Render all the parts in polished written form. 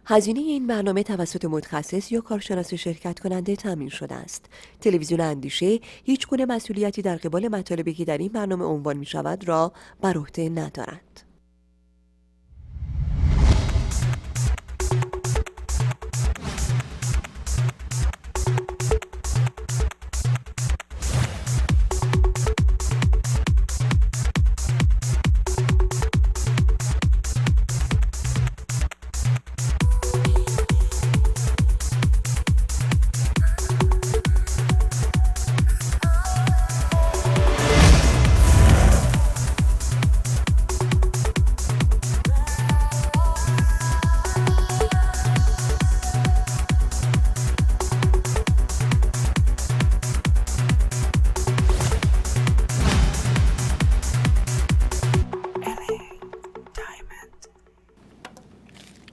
هزینه این برنامه توسط متخصص یا کارشناس شرکت کننده تامین شده است. تلویزیون اندیشه هیچ گونه مسئولیتی در قبال مطالبی که در این برنامه عنوان می شود را بر عهده ندارد.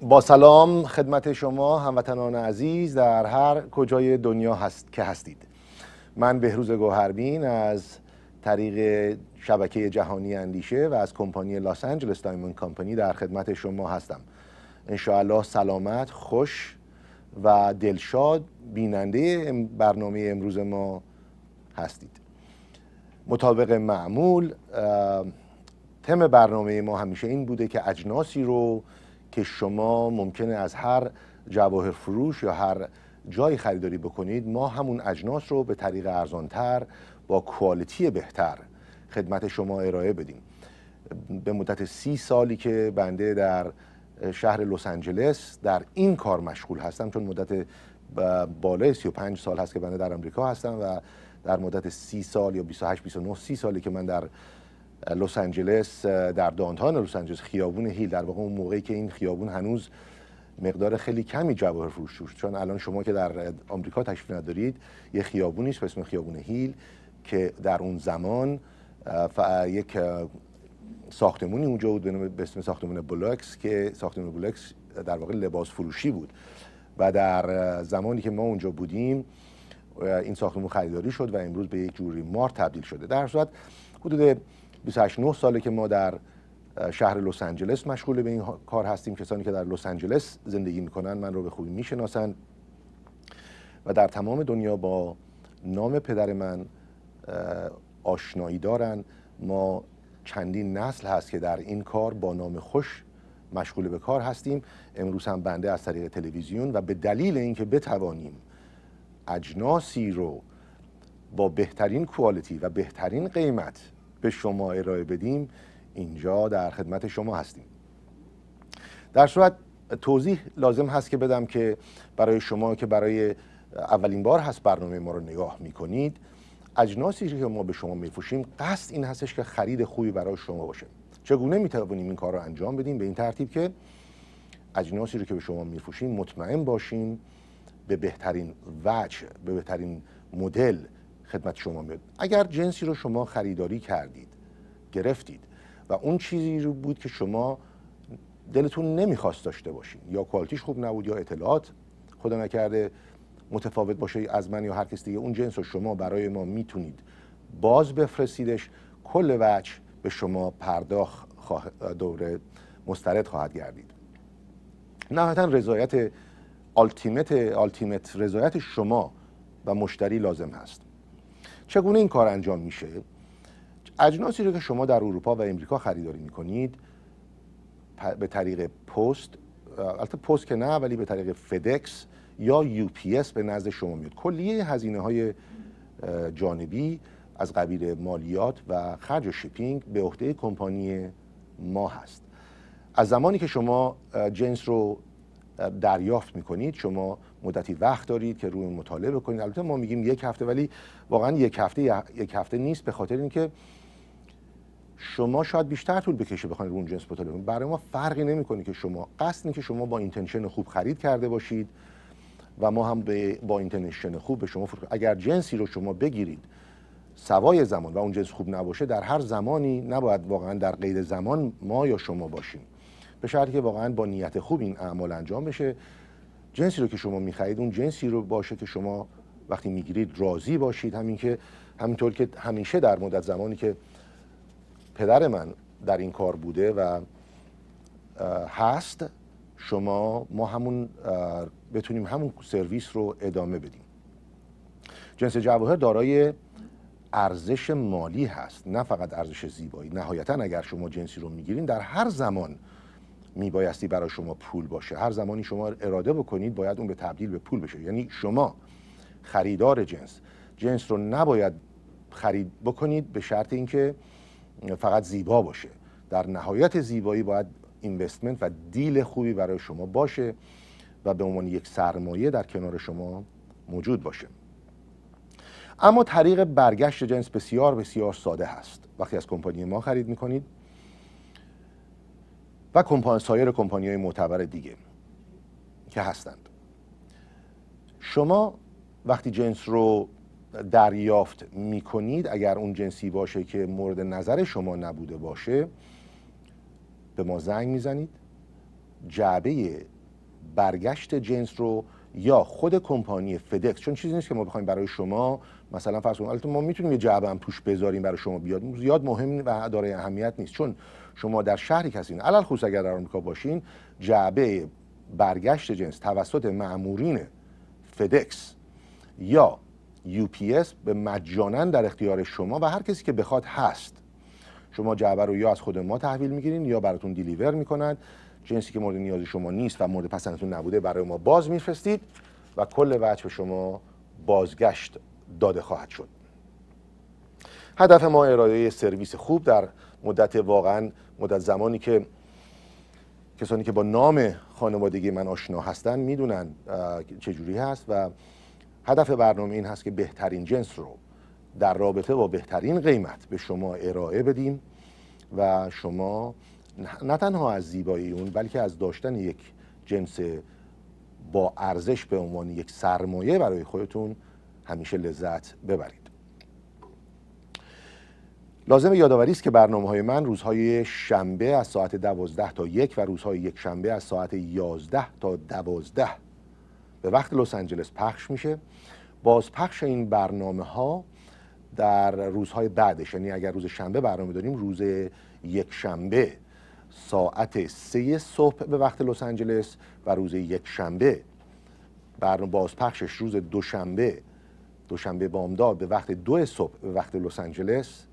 با سلام خدمت شما هموطنان عزیز در هر کجای دنیا که هستید. من بهروز گوهربین از طریق شبکه جهانی اندیشه و از کمپانی لاس آنجلس دایموند کمپانی در خدمت شما هستم. انشاءالله سلامت، خوش و دلشاد بیننده برنامه امروز ما هستید. مطابق معمول تم برنامه ما همیشه این بوده که اجناسی رو که شما ممکنه از هر جواهر فروش یا هر جایی خریداری بکنید، ما همون اجناس رو به طریق ارزانتر با کوالیتی بهتر خدمت شما ارائه بدیم. به مدت 30 سالی که بنده در شهر لس آنجلس در این کار مشغول هستم، چون مدت بالای 35 سال هست که بنده در امریکا هستم و در مدت 30 سال یا 28 29 30 سالی که من در لس آنجلس، در دانتان لس آنجلس، خیابون هیل، در واقع اون موقعی که این خیابون هنوز مقدار خیلی کمی جواهر فروش داشت، چون الان شما که در آمریکا تشریف ندارید، یه خیابونی است به اسم خیابون هیل که در اون زمان یک ساختمونی اونجا بود به اسم ساختمون بلوکس که ساختمون بلوکس در واقع لباس فروشی بود و در زمانی که ما اونجا بودیم این ساختمون خریداری شد و امروز به یک جوری مارت تبدیل شده. در صورت حدود 28 ساله که ما در شهر لس آنجلس مشغول به این کار هستیم. کسانی که در لس آنجلس زندگی میکنن من رو به خوبی میشناسن و در تمام دنیا با نام پدر من آشنایی دارن. ما چندین نسل هست که در این کار با نام خوش مشغول به کار هستیم. امروز هم بنده از طریق تلویزیون و به دلیل اینکه بتوانیم اجناسی رو با بهترین کوالیتی و بهترین قیمت به شما ارائه بدیم، اینجا در خدمت شما هستیم. در صورت توضیح لازم هست که بدم که برای شما که برای اولین بار هست برنامه ما رو نگاه میکنید، اجناسی که ما به شما میفروشیم قصد این هستش که خرید خوبی برای شما باشه. چگونه میتوانیم این کار رو انجام بدیم؟ به این ترتیب که اجناسی رو که به شما میفروشیم مطمئن باشیم به بهترین وجه، به بهترین مدل خدمت شما میاد. اگر جنسی رو شما خریداری کردید، گرفتید و اون چیزی رو بود که شما دلتون نمیخواست داشته باشین، یا کوالیتیش خوب نبود یا اطلاعات خدا نکرده متفاوت باشه از من یا هر کس دیگه، اون جنس رو شما برای ما میتونید باز بفرستیدش، کل وجه به شما پرداخت دوره مسترد خواهد گردید. نهایتا رضایت آلتیمت رضایت شما و مشتری لازم هست. چگونه این کار انجام میشه؟ اجناسی رو که شما در اروپا و امریکا خریداری میکنید به طریق پست، البته پست که نه ولی به طریق فدکس یا یو پی اس به نزد شما میاد. کلیه هزینه های جانبی از قبیل مالیات و خرج و شیپینگ به عهده کمپانی ما هست. از زمانی که شما جنس رو دریافت میکنید شما مدتی وقت دارید که روی مطالعه بکنید. البته ما میگیم یک هفته، ولی واقعا یک هفته نیست، به خاطر اینکه شما شاید بیشتر طول بکشه بخواید رو اون جنس مطالعه کنید. برای ما فرقی نمیکنه که شما قصد اینه که شما با اینتنشن خوب خرید کرده باشید و ما هم با اینتنشن خوب به شما فروش. اگر جنسی رو شما بگیرید سوای زمان و اون جنس خوب نباشه، در هر زمانی نباید واقعا در قید زمان ما یا شما باشیم، به شرطی که واقعا با نیت خوب این اعمال انجام بشه. جنسی رو که شما می‌خرید اون جنسی رو باشه که شما وقتی میگیرید راضی باشید. همینطور که همیشه در مدت زمانی که پدر من در این کار بوده و هست، ما همون بتونیم همون سرویس رو ادامه بدیم. جنس جواهر دارای ارزش مالی هست، نه فقط ارزش زیبایی. نهایتا اگر شما جنسی رو میگیرین، در هر زمان میبایستی برای شما پول باشه. هر زمانی شما اراده بکنید باید اون به تبدیل به پول بشه. یعنی شما خریدار جنس رو نباید خرید بکنید به شرط اینکه فقط زیبا باشه. در نهایت زیبایی باید اینوستمنت و دیل خوبی برای شما باشه و به عنوان یک سرمایه در کنار شما موجود باشه. اما طریق برگشت جنس بسیار بسیار ساده هست. وقتی از کمپانی ما خرید میکنید و سایر کمپانی‌های معتبر دیگه که هستند، شما وقتی جنس رو دریافت میکنید، اگر اون جنسی باشه که مورد نظر شما نبوده باشه، به ما زنگ میزنید. جعبه برگشت جنس رو یا خود کمپانی فدکس، چون چیزی نیست که ما بخوایم برای شما مثلا فرض کنید، البته ما میتونیم یه جعبه هم توش بذاریم برای شما بیاد، زیاد مهم و دارای اهمیت نیست، چون شما در شهری هستین، علل خصوص اگر در آمریکا باشین، جعبه برگشت جنس توسط مأمورین فدکس یا UPS به مجانا در اختیار شما و هر کسی که بخواد هست. شما جعبه رو یا از خود ما تحویل میگیرین یا براتون دیلیور میکنن. جنسی که مورد نیاز شما نیست و مورد پسندتون نبوده برای ما باز میفرستید و کل وجه به شما بازگشت داده خواهد شد. هدف ما ارائه سرویس خوب در مدت زمانی که کسانی که با نام خانوادگی من آشنا هستن میدونن چجوری هست و هدف برنامه این هست که بهترین جنس رو در رابطه با بهترین قیمت به شما ارائه بدیم و شما نه تنها از زیبایی اون بلکه از داشتن یک جنس با ارزش به عنوان یک سرمایه برای خودتون همیشه لذت ببرید. لازم یادآوری است که برنامه‌های من روزهای شنبه از ساعت 12 تا 1 و روزهای یک شنبه از ساعت 11 تا 12 به وقت لس آنجلس پخش میشه. بازپخش این برنامه‌ها در روزهای بعدش، یعنی اگر روز شنبه برنامه داریم، روز یک شنبه ساعت 3 صبح به وقت لس آنجلس و روز یک شنبه برنامه بازپخشش روز دوشنبه بامداد به وقت 2 صبح به وقت لس آنجلس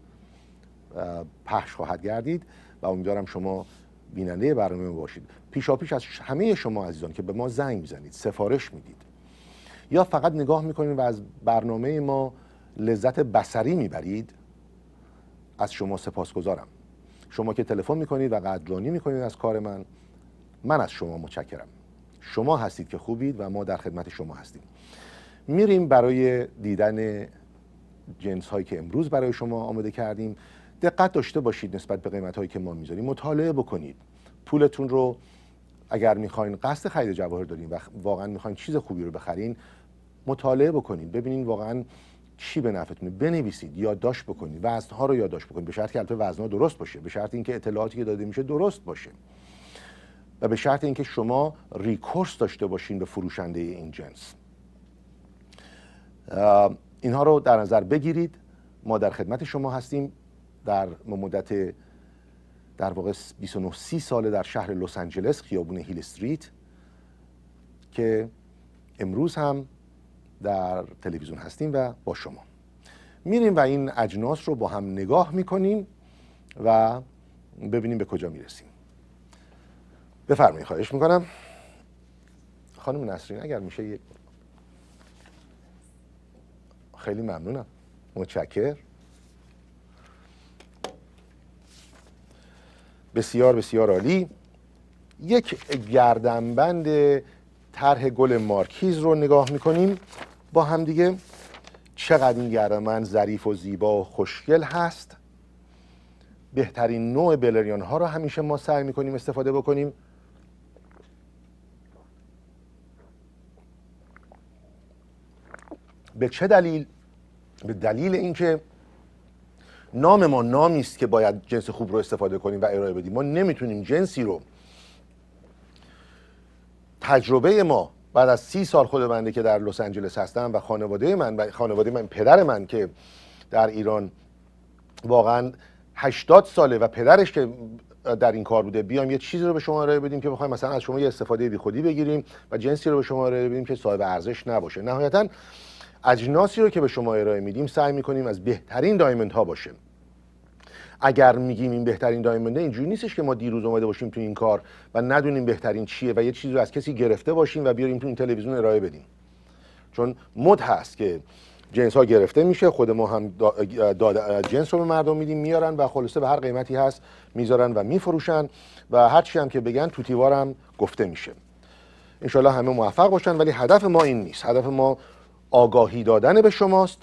پخش خواهد گردید و امیدوارم شما بیننده برنامه باشید. پیشاپیش از همه شما عزیزان که به ما زنگ میزنید، سفارش میدید یا فقط نگاه میکنید و از برنامه ما لذت بصری میبرید، از شما سپاسگزارم. شما که تلفن میکنید و قدردانی میکنید از کار من از شما متشکرم. شما هستید که خوبید و ما در خدمت شما هستیم. میریم برای دیدن جنس هایی که امروز برای شما آماده کردیم. دقت داشته باشید نسبت به قیمت هایی که ما میذاریم، مطالعه بکنید. پولتون رو اگر میخواین قصد خرید جواهر دارین و واقعا میخواین چیز خوبی رو بخرین، مطالعه بکنید، ببینید واقعا چی به نفعتونه، بنویسید، یادداشت بکنید، وزنها رو یادداشت بکنید، به شرطی که البته وزنها درست باشه، به شرط اینکه اطلاعاتی که داده میشه درست باشه و به شرط اینکه شما ریکورس داشته باشین به فروشنده این جنس. اینها رو در نظر بگیرید. ما در خدمت شما هستیم. در مدت در واقع 29-30 ساله در شهر لس آنجلس، خیابون هیل استریت، که امروز هم در تلویزیون هستیم و با شما میریم و این اجناس رو با هم نگاه میکنیم و ببینیم به کجا میرسیم. بفرمایید، خواهش میکنم. خانم نسرین اگر میشه خیلی ممنونم، متشکرم. بسیار بسیار عالی. یک گردنبند طرح گل مارکیز رو نگاه میکنیم با هم دیگه. چقدر این گردنبند ظریف و زیبا و خوشگل هست. بهترین نوع بلریان ها رو همیشه ما سعی میکنیم استفاده بکنیم. به چه دلیل؟ به دلیل اینکه نام ما نامی است که باید جنس خوب رو استفاده کنیم و ارائه بدیم. ما نمیتونیم جنسی رو، تجربه ما بعد از 30 سال، خود بنده که در لس آنجلس هستم و خانواده من پدر من که در ایران واقعا 80 ساله و پدرش که در این کار بوده بیایم یه چیزی رو به شما ارائه بدیم که بخوایم مثلا از شما یه استفاده بیخودی بگیریم و جنسی رو به شما ارائه بدیم که صاحب ارزش نباشه. نهایتاً اجناسی رو که به شما ارائه میدیم سعی میکنیم از بهترین دایموند ها باشه. اگر میگیم این بهترین دایمونده، اینجوری نیستش که ما دیروز اومده باشیم تو این کار و ندونیم بهترین چیه و یه چیزی رو از کسی گرفته باشیم و بیاریم تو این تلویزیون ارائه بدیم. چون مد هست که جنس ها گرفته میشه، خود ما هم جنس رو به مردم میدیم میارن و خلاصه به هر قیمتی هست میذارن و میفروشن و هر چی هم که بگن تو دیوارم گفته میشه. انشالله همه موفق باشن، ولی هدف ما این نیست. هدف ما آگاهی دادن به شماست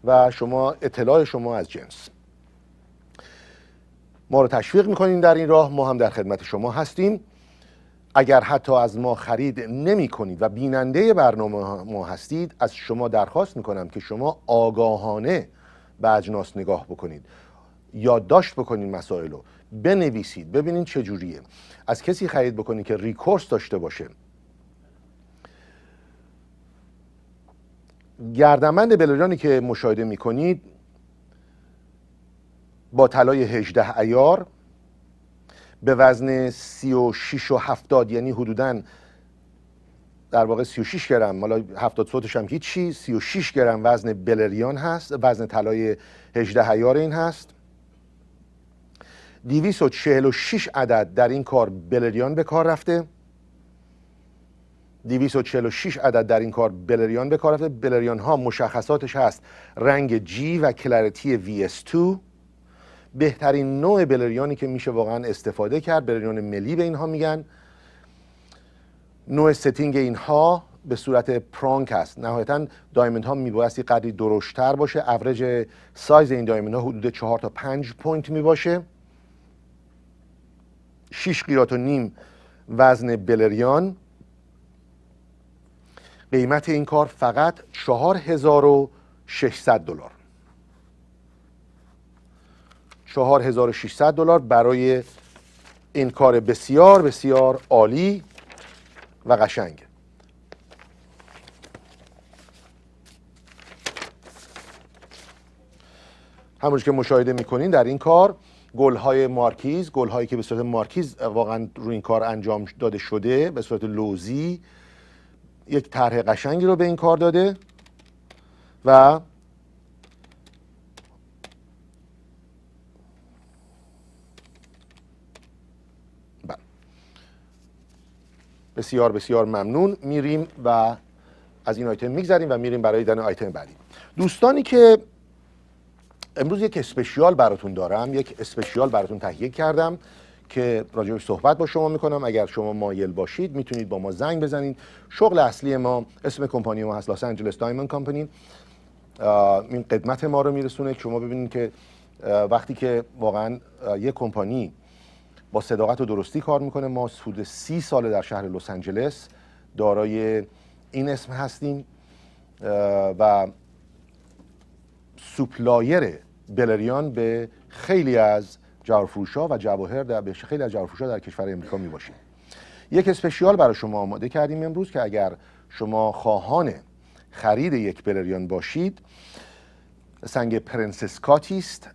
و شما اطلاع شما از جنس. ما رو تشویق میکنین در این راه، ما هم در خدمت شما هستیم. اگر حتی از ما خرید نمی کنید و بیننده برنامه ما هستید، از شما درخواست میکنم که شما آگاهانه به اجناس نگاه بکنید، یادداشت بکنید، مسائل رو بنویسید، ببینید چجوریه. از کسی خرید بکنید که ریکورس داشته باشه. گردنبند بلریانی که مشاهده میکنید با طلای 18 عیار به وزن 36 و 70، یعنی حدوداً در واقع 36 گرم، حالا 70 صوتش هم هیچی، 36 گرم وزن بلریان هست، وزن طلای 18 عیار این هست. 246 عدد در این کار بلریان به کار رفته. 246 عدد در این کار بلریان به کار رفته. بلریان ها مشخصاتش هست رنگ جی و کلریتی VS2. بهترین نوع بلریانی که میشه واقعا استفاده کرد، بلریان ملی به اینها میگن. نوع ستینگ اینها به صورت پرانک است. نهایتا دایموند ها میبایستی قدری درشتر باشه. اوریج سایز این دایموند ها حدود 4 تا 5 پوینت میباشه. 6 قیراط و نیم وزن بلریان. قیمت این کار فقط $4600. $4600 برای این کار بسیار بسیار عالی و قشنگ. همونجور که مشاهده میکنین در این کار گل‌های مارکیز، گل‌هایی که به صورت مارکیز واقعا روی این کار انجام داده شده، به صورت لوزی یک طرح قشنگی رو به این کار داده و بسیار بسیار ممنون. میریم و از این آیتم میگذریم و میریم برای دیدن آیتم بعدی. دوستانی که امروز یک اسپشیال براتون دارم، یک اسپشیال براتون تهیه کردم که راجعش صحبت با شما میکنم. اگر شما مایل باشید میتونید با ما زنگ بزنید. شغل اصلی ما، اسم کمپانی ما هست لس آنجلس دایموند کمپانی. این خدمت ما رو میرسونه که شما ببینید که وقتی که واقعا یک کمپانی با صداقت و درستی کار میکنه، ما حدود 30 ساله در شهر لس آنجلس دارای این اسم هستیم و سوپلایر بلریان به خیلی از جواهرفروشا و جواهر به خیلی از جواهرفروشا در کشور امریکا میباشیم. یک اسپشیال برای شما آماده کردیم امروز که اگر شما خواهان خرید یک بلریان باشید، سنگ پرنسس کاتی است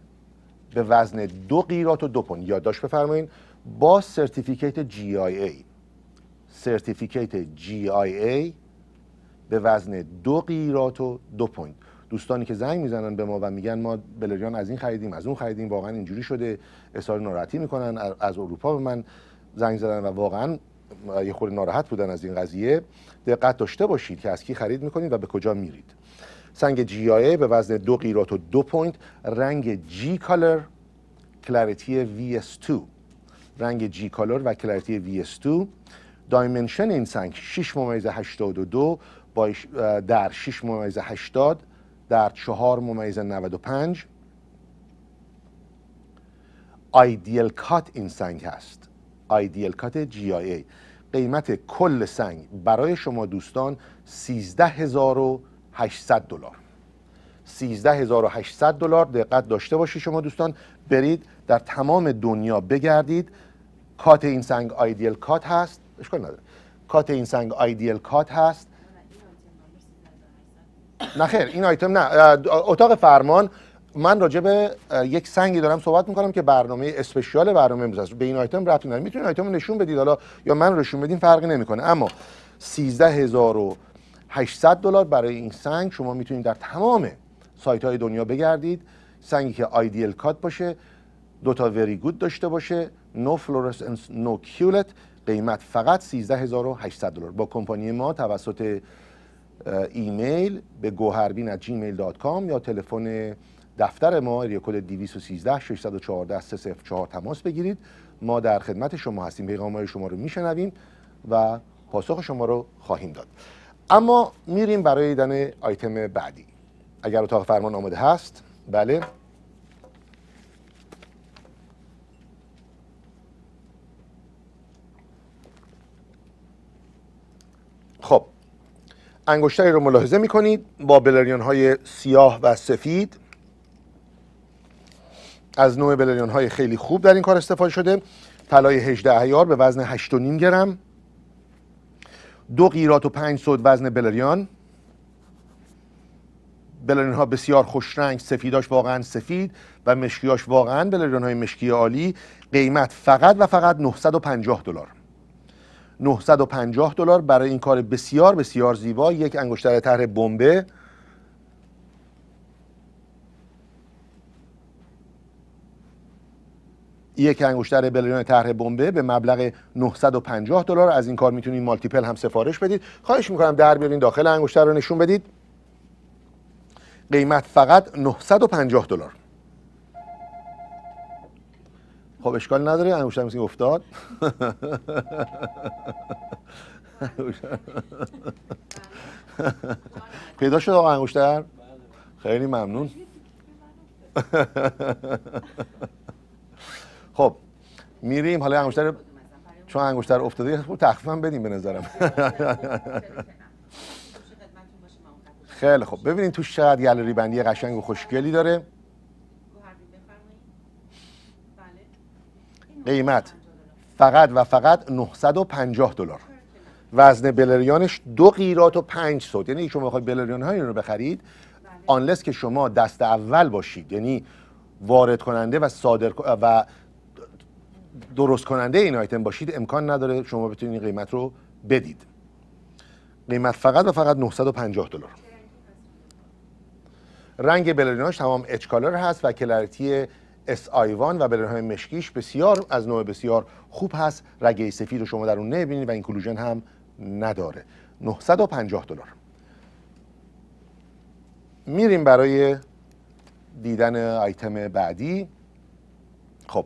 به وزن 2 قیراط و 2 پوند. یادداشت بفرمایید با سرتیفیکیت GIA. سرتیفیکیت GIA به وزن 2 قیراط و 2 پوند. دوستانی که زنگ میزنن به ما و میگن ما بلریان از این خریدیم از اون خریدیم، واقعا اینجوری شده، اظهار ناراحتی میکنن، از اروپا به من زنگ زدن و واقعا یه خورده ناراحت بودن از این قضیه. دقت داشته باشید که از کی خرید میکنید و به کجا میرید. سنگ GIA به وزن 2 قیراط و 2 پوند، رنگ G کالر، کلریتی VS2. رنگ G کالر و کلریتی VS2. دایمنشن این سنگ 6.82 در 6.80 در 4.95. آیدیل کات این سنگ هست. آیدیل کات GIA. قیمت کل سنگ برای شما دوستان $13800. $13800. دقت داشته باشید شما دوستان، برید در تمام دنیا بگردید. کات این سنگ آیدیل کات هست، اشکال نداره. کات این سنگ آیدیل کات هست. نه خیر این آیتم نه، اتاق فرمان من راجع به یک سنگی دارم صحبت میکنم که برنامه اسپشیال برنامه امروز است. به این آیتم ربطی نداره. میتونید آیتم رو نشون بدید حالا یا من نشون بدین فرقی نمیکنه، اما 13800 دلار برای این سنگ شما میتونید در تمام سایت های دنیا بگردید. سنگی که آیدیل کات باشه، دو تا وری گود داشته باشه، نو فلورسنس نو کیولت، قیمت فقط 13800 دلار. با کمپانی ما توسط ایمیل به goharbin@gmail.com یا تلفن دفتر ما اریا کد 213 614 304 تماس بگیرید. ما در خدمت شما هستیم، پیغام‌های شما رو میشنویم و پاسخ شما رو خواهیم داد. اما میریم برای دیدن آیتم بعدی. اگر اتاق فرمان آماده هست. بله. خب انگشتری رو ملاحظه میکنید با بلریون های سیاه و سفید. از نوع بلریون های خیلی خوب در این کار استفاده شده. طلای 18 عیار به وزن 8.5 گرم، 2 قیراط و 5 سود وزن بلریون. بلریون ها بسیار خوش رنگ، سفیداش واقعا سفید و مشکیاش واقعا بلریون های مشکی عالی. قیمت فقط و فقط 950 دلار. 950 دلار برای این کار بسیار بسیار زیبا. یک انگشتر طرح بمبه، یک انگشتر بلریون طرح بمبه به مبلغ 950 دلار. از این کار میتونید مالتیپل هم سفارش بدید. خواهش میکنم در بیارین داخل انگشتر رو نشون بدید. قیمت فقط 950 دلار. خب اشکال نداره، انگشتر مثل افتاد. پیدا شد آقا انگشتر؟ خیلی ممنون. خب میریم حالا انگشتر، چون انگشتر افتاده خوب تخفیفم بدیم به نظرم. خیلی خب ببینید توش چقدر گالری بندی قشنگ و خوشگلی داره. قیمت فقط و فقط 950 دلار. وزن بلریانش 2 قیراط و 5 سود. یعنی شما بخواید بلریان های رو بخرید، آنلس که شما دست اول باشید، یعنی وارد کننده و صادر و درست کننده این آیتم باشید، امکان نداره شما بتونید این قیمت رو بدید. قیمت فقط و فقط 950 دلار. رنگ بلریناش تمام اچ کالر هست و کلاریتی اس آیوان و بلرین های مشکیش بسیار از نوع بسیار خوب هست. رگه سفید رو شما در اون نمیبینید و اینکلوژن هم نداره. 950 دلار. میریم برای دیدن آیتم بعدی. خب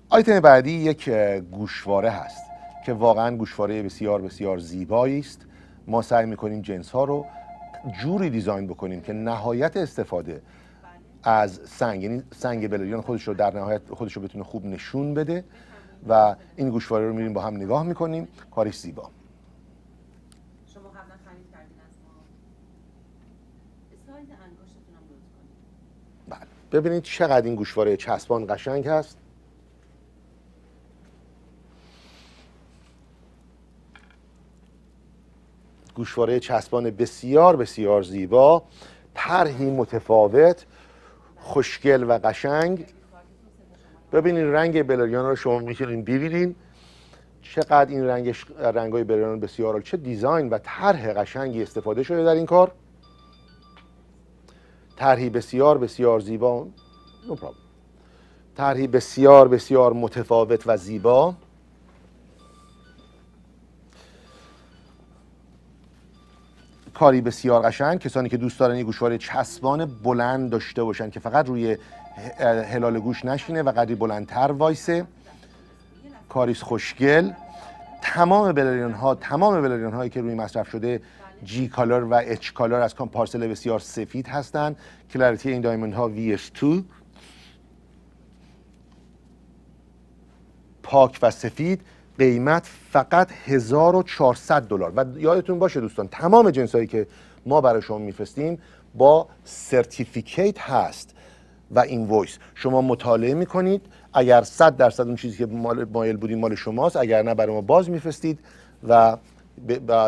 آیتم بعدی یک گوشواره هست که واقعا گوشواره بسیار بسیار زیبایی است. ما سعی میکنیم جنس ها رو جوری دیزاین بکنیم که نهایت استفاده از سنگ، یعنی سنگ بلریون خودش رو در نهایت خودش رو بتونه خوب نشون بده و این گوشواره رو میریم با هم نگاه میکنیم. کارش زیبا. شما قبلا خرید کردین از ما؟ سایز انگشتتون هم لطف کنید. بله ببینید چقدر این گوشواره چسبان قشنگ هست. گوشواره چسبان بسیار بسیار زیبا، طرحی متفاوت، خوشگل و قشنگ. ببینید رنگ بلریان رو شما میتونید ببینید چقدر این رنگای بلریان بسیار عالی، چه دیزاین و طرح قشنگی استفاده شده در این کار. طرحی بسیار بسیار زیبا، طرحی بسیار بسیار متفاوت و زیبا. کاری بسیار قشنگ. کسانی که دوست دارن یه گوشواره چسبان بلند داشته باشن که فقط روی هلال گوش نشینه و قدری بلندتر وایسه، کاریس خوشگل. تمام بلریون هایی که روی مصرف شده جی کالر و اچ کالر از پارسل بسیار سفید هستند. کلاریتی این دایموند ها VS2 پاک و سفید. قیمت فقط 1400 دلار. و یادتون باشه دوستان تمام جنس هایی که ما برای شما میفرستیم با سرتیفیکیت هست و اینوایس. شما مطالعه میکنید، اگر 100% اون چیزی که مایل بودیم مال شماست، اگر نه برای ما باز میفرستید و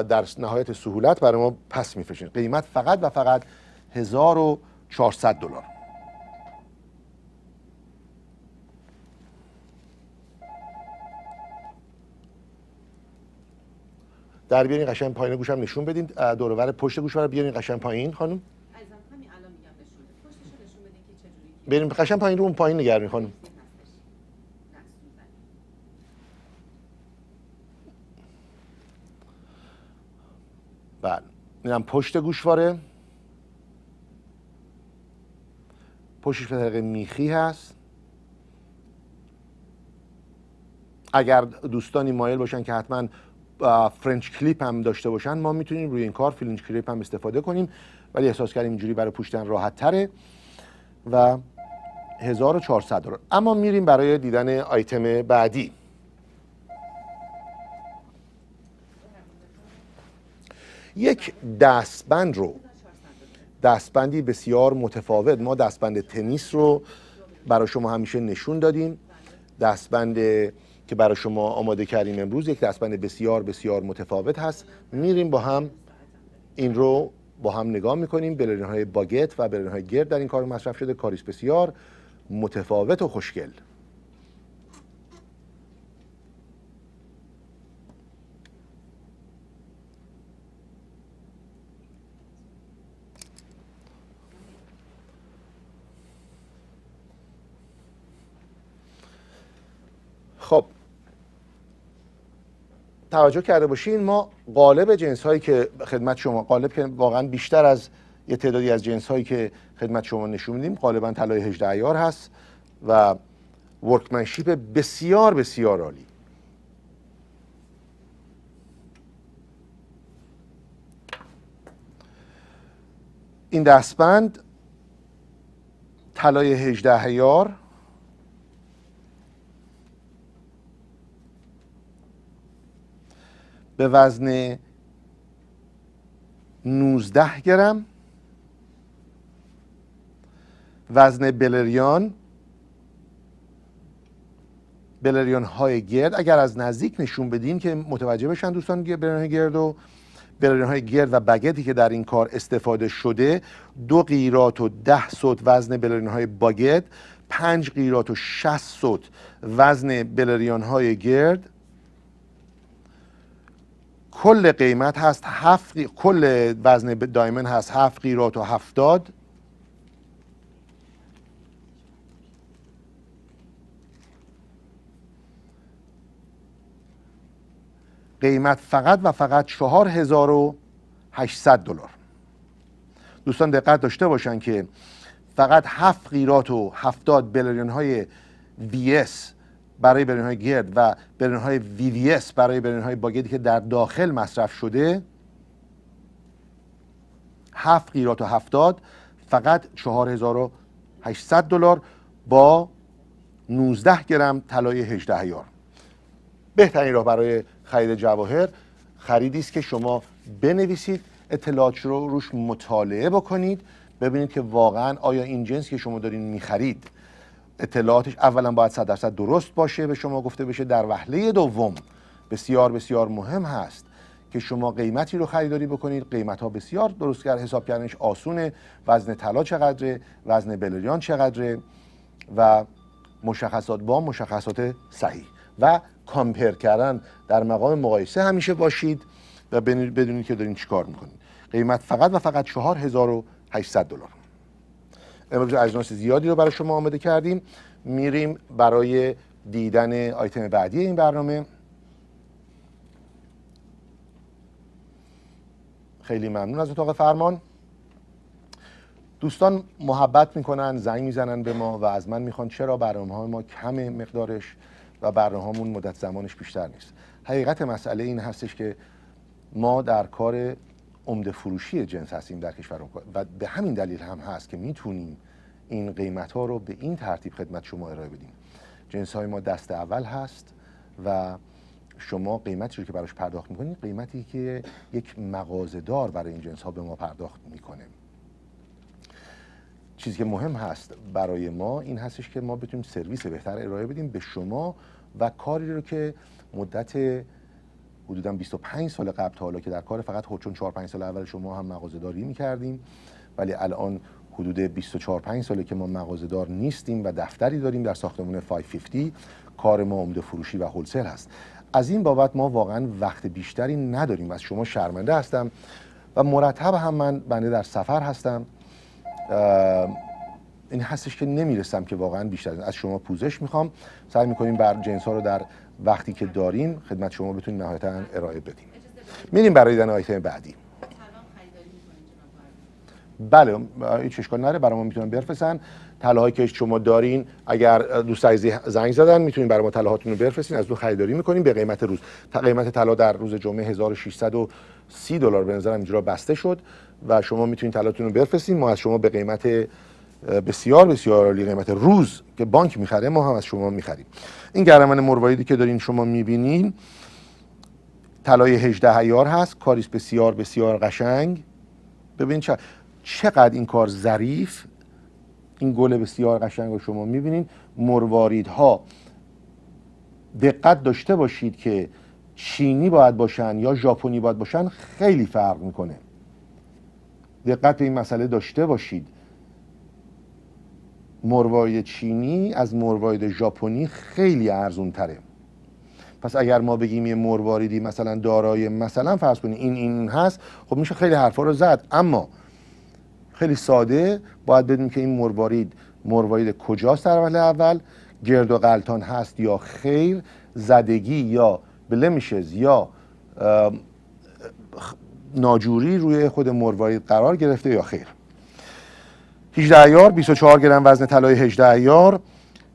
در نهایت سهولت برای ما پس میفرستید. قیمت فقط و فقط 1400 دلار. در بیارین قشنگ پایین گوشم نشون بدین، دور و بر پشت گوش رو بیارین قشنگ پایین خانم. عزیزم همین الان میگم نشون بده. پشتشو نشون بدین که چجوری بریم قشنگ پایین رو اون پایین نگرین خانم. هستش. نه سوزن. بله اینم پشت گوشواره، پشتش به طریق میخی هست. اگر دوستانی مایل باشن که حتما فرنچ کلیپ هم داشته باشن، ما میتونیم روی این کار فرنچ کلیپ هم استفاده کنیم، ولی احساس کردیم اینجوری برای پوشیدن راحت تره و 1400 دلار. اما میریم برای دیدن آیتم بعدی. یک دستبند رو، دستبندی بسیار متفاوت، ما دستبند تنیس رو برای شما همیشه نشون دادیم. دستبند که برای شما آماده کردیم امروز یک دستبند بسیار بسیار متفاوت هست. میریم با هم این رو با هم نگاه میکنیم. بلرین های باگت و بلرین های گرد در این کار مصرف شده، کاریست بسیار متفاوت و خوشگل. خب توجه کرده باشین، ما قالب جنس هایی که خدمت شما، قالب که واقعا بیشتر از یه تعدادی از جنس هایی که خدمت شما نشون میدیم، غالبا طلای 18 عیار هست و ورکمنشیپ بسیار بسیار عالی. این دستبند طلای 18 عیار به وزن 19 گرم، وزن بلریان های گرد. اگر از نزدیک نشون بدیم که متوجه بشن دوستان، بلریان های گرد و بلرین های گرد و بگتی که در این کار استفاده شده، 2 قیراط و 10 سوت وزن بلرین های باگت، 5 قیراط و 60 سوت وزن بلریان های گرد. کل قیمت هست کل وزن دایمن هست 7 قیراط و 70. قیمت فقط و فقط 4800 دلار. دوستان دقت داشته باشن که فقط 7 قیراط و 70 بلرین های VS برای بلرین های گرد و بلرین های VVS برای بلرین های باگتی که در داخل مصرف شده، 7 قیراط و 70 فقط 4800 دلار با 19 گرم طلای 18 عیار. بهترین راه برای خرید جواهر خریدی است که شما بنویسید، اطلاعات رو روش مطالعه بکنید، ببینید که واقعا آیا این جنس که شما دارین میخرید اطلاعاتش اولا باید 100% درست باشه، به شما گفته بشه. در وهله دوم بسیار بسیار مهم هست که شما قیمتی رو خریداری بکنید. قیمت ها بسیار درست کرد، حساب کردنش آسونه. وزن طلا چقدره، وزن بلریان چقدره و مشخصات با مشخصات صحیح و کامپیر کردن در مقام مقایسه همیشه باشید و بدونید که دارین چیکار میکنید. قیمت فقط و فقط 4800 دلار. امروز اجناس زیادی رو برای شما آماده کردیم. میریم برای دیدن آیتم بعدی این برنامه. خیلی ممنون از اتاق فرمان. دوستان محبت میکنن، زنگ میزنن به ما و از من میخوان چرا برنامه‌های ما کم مقدارش و برنامه‌هامون مدت زمانش بیشتر نیست. حقیقت مسئله این هستش که ما در کار عمده فروشی جنس هستیم در کشور و به همین دلیل هم هست که میتونیم این قیمت‌ها رو به این ترتیب خدمت شما ارائه بدیم. جنس‌های ما دست اول هست و شما قیمتی رو که براش پرداخت میکنید قیمتی که یک مغازه‌دار برای این جنس‌ها به ما پرداخت میکنه. چیزی که مهم هست برای ما این هستش که ما بتونیم سرویس بهتر ارائه بدیم به شما و کاری رو که مدت حدوداً 25 سال قبل تا حالا که در کار فقط چون 4-5 سال اول شما هم مغازه‌داری می‌کردیم، ولی الان حدود 24-5 ساله که ما مغازه‌دار نیستیم و دفتری داریم در ساختمان 550. کار ما عمده فروشی و هولسل هست. از این بابت ما واقعا وقت بیشتری نداریم. از شما شرمنده هستم و مرتب هم من بنده در سفر هستم. این هستش که نمیرسم که واقعا بیشتر از شما پوزش میخوام. سعی میکنیم بر جنس ها رو در وقتی که داریم خدمت شما بتونیم نهایتا ارائه بدیم. میریم برای دیدن آیتم بعدی. بله هیچ اشکال نداره، برای ما میتونن بفرستن. طلاهایی که شما دارین اگر دوست عزیزی زنگ زدن میتونین برای ما طلاهاتون رو بفرستین، از دو خریداری میکنیم به قیمت روز. قیمت طلا در روز جمعه $1630 به نظرم اینجا بسته شد و شما میتونین طلاهاتون رو بفرستین. ما از شما به قیمت بسیار بسیار عالی، قیمت روز که بانک میخره، ما هم از شما میخریم. این گردنبند مرواریدی که دارین شما میبینین طلای 18 عیار هست، کاریست بسیار بسیار قشنگ. ببین چقدر این کار ظریف، این گل بسیار قشنگ رو شما میبینین. مرواریدها دقت داشته باشید که چینی باید باشن یا ژاپنی باید باشن، خیلی فرق میکنه. دقت به این مسئله داشته باشید. مروارید چینی از مروارید ژاپنی خیلی ارزون تره. پس اگر ما بگیم یه مرواریدی مثلا دارای مثلا فرض کنید این هست، خب میشه خیلی حرفا رو زد، اما خیلی ساده باید بدونیم که این مروارید کجاست در وهله اول، گرد و غلطان هست یا خیر، زدگی یا بلمیشز یا ناجوری روی خود مروارید قرار گرفته یا خیر. 18 عیار، 24 گرم وزن طلای 18 عیار،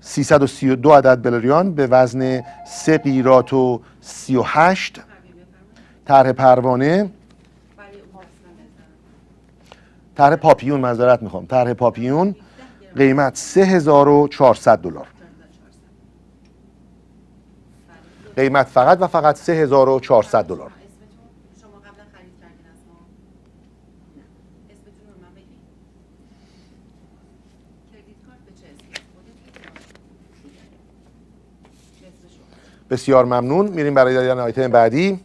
332 عدد بلریان به وزن 3 قیراط و 38. طرح پروانه، طرح پاپیون، معذرت میخوام، طرح پاپیون قیمت $3400. قیمت فقط و فقط $3400. شما قبلا خرید کردین از ما؟ نه. اسمتون رو من بگید. کردیت کارت به چه اسمی؟ خودت؟ بسیار ممنون. میریم برای دیدن آیتم بعدی.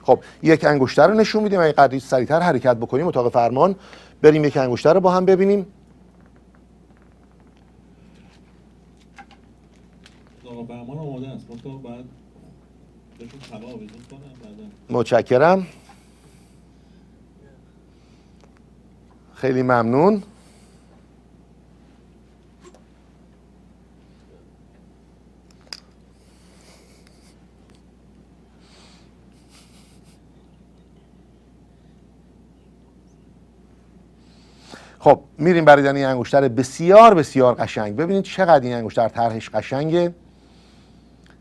خب یک انگشتر رو نشون میدیم، اگه قدری سریعتر حرکت بکنیم اتاق فرمان، بریم یک انگشتر رو با هم ببینیم. اتاق فرمان آماده است، اتاق بعد بهشون طلا آویزون کنم بعدا. متشکرم، خیلی ممنون. خب میریم برای دیدن این انگشتر بسیار بسیار قشنگ. ببینید چقدر این انگشتر طرحش قشنگه،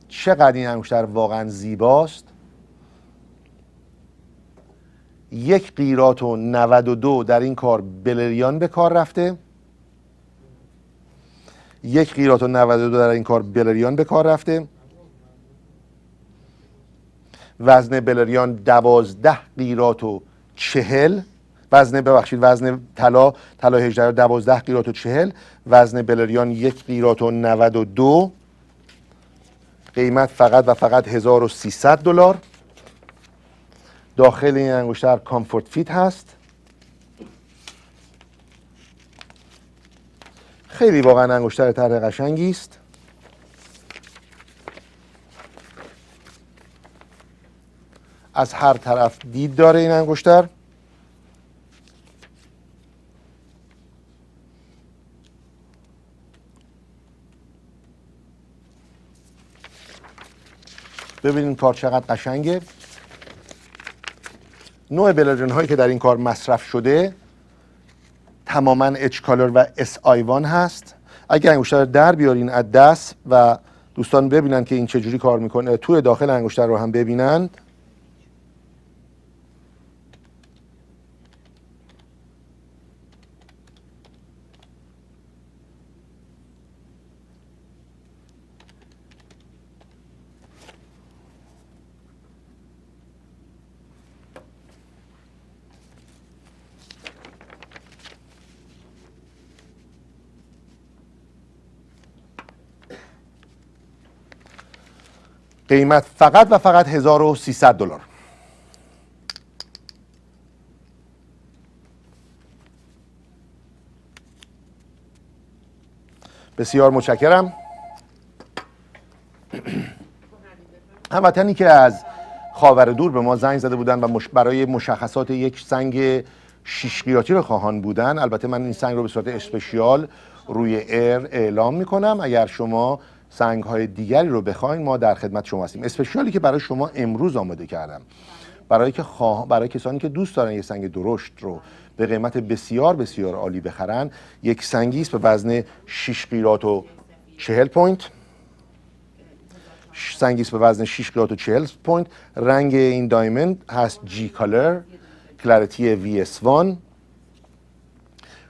چقدر این انگشتر واقعا زیباست. 1 قیراط و 92 در این کار بلریان به کار رفته. 1 قیراط و 92 در این کار بلریان به کار رفته. وزن بلریان 12 قیراط و 40. وزن طلا 18 12 قیراط و 40. وزن بلریان 1 قیراط و 92. قیمت فقط و فقط $1300. داخل این انگشتر کامفورت فیت هست. خیلی واقعا انگشتر طرح قشنگی است. از هر طرف دید داره این انگشتر. ببینید این کار چقدر قشنگه. نوع بلریان هایی که در این کار مصرف شده تماما اچ کالر و اس آیوان هست. اگر انگشتر در بیارین از دست و دوستان ببینن که این چجوری کار میکنه، توی داخل انگشتر رو هم ببینند، قیمت فقط و فقط $1300. بسیار متشکرم. هموطنی که از خاور دور به ما زنگ زده بودن و برای مشخصات یک سنگ 6 قیراطی رو خواهان بودن، البته من این سنگ رو به صورت اسپشیال روی ایر اعلام میکنم. اگر شما سنگ های دیگری رو بخواین ما در خدمت شما هستیم. اسپشیالی که برای شما امروز آماده کردم برای کسانی که دوست دارن یک سنگ درشت رو به قیمت بسیار بسیار عالی بخرن، یک سنگی است به وزن 6 قیراط و 40 پوینت. سنگی است به وزن 6 قیراط و 40 پوینت. رنگ این دایموند هست جی کالر، کلاریتی وی اس 1.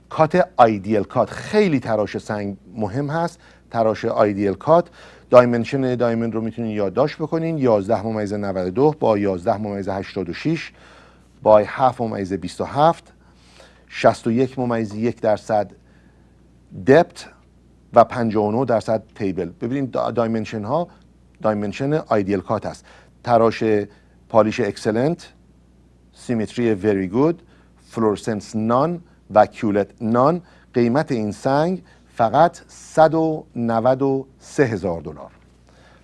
کات آیدیل کات، خیلی تراش سنگ مهم هست. تراش آیدیل کات. دایمنشن دایموند رو میتونین یادداشت بکنین: 11.92 با 11.86 با 7.27، 61.1% دپت و 59% تیبل. ببینید دایمنشن ها دایمنشن آیدیل کات است. تراش پالیش اکسلنت، سیمتری وری گود، فلورسنس نان و کیولت نان. قیمت این سنگ فقط $193,000.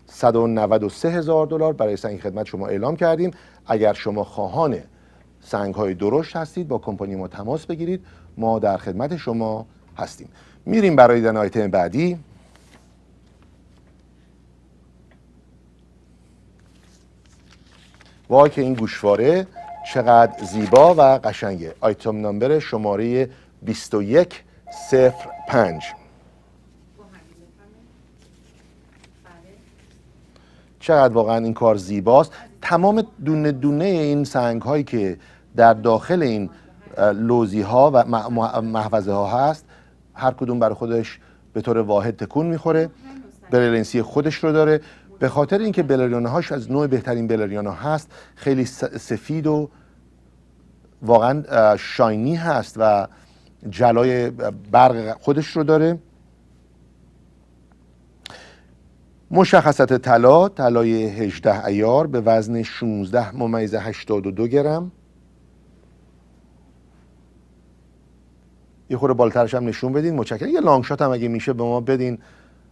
$193,000 برای سنگ خدمت شما اعلام کردیم. اگر شما خواهان سنگ های درشت هستید با کمپانی ما تماس بگیرید، ما در خدمت شما هستیم. میریم برای دیدن آیتم بعدی. وای که این گوشواره چقدر زیبا و قشنگه. آیتم نمبر شماره 2105. چقدر واقعا این کار زیباست. تمام دونه دونه این سنگ هایی که در داخل این لوزی ها و محفظه ها هست، هر کدوم برای خودش به طور واحد تکون میخوره. بریلنسی خودش رو داره. به خاطر اینکه بلریانه هاش از نوع بهترین بلریانه هست، خیلی سفید و واقعا شاینی هست و جلای برق خودش رو داره. مشخصات طلا: طلای 18 ایار به وزن 16.82 گرم. یه خورده بالاترش هم نشون بدین. متشکرم. یه لانگ شات هم اگه میشه به ما بدین،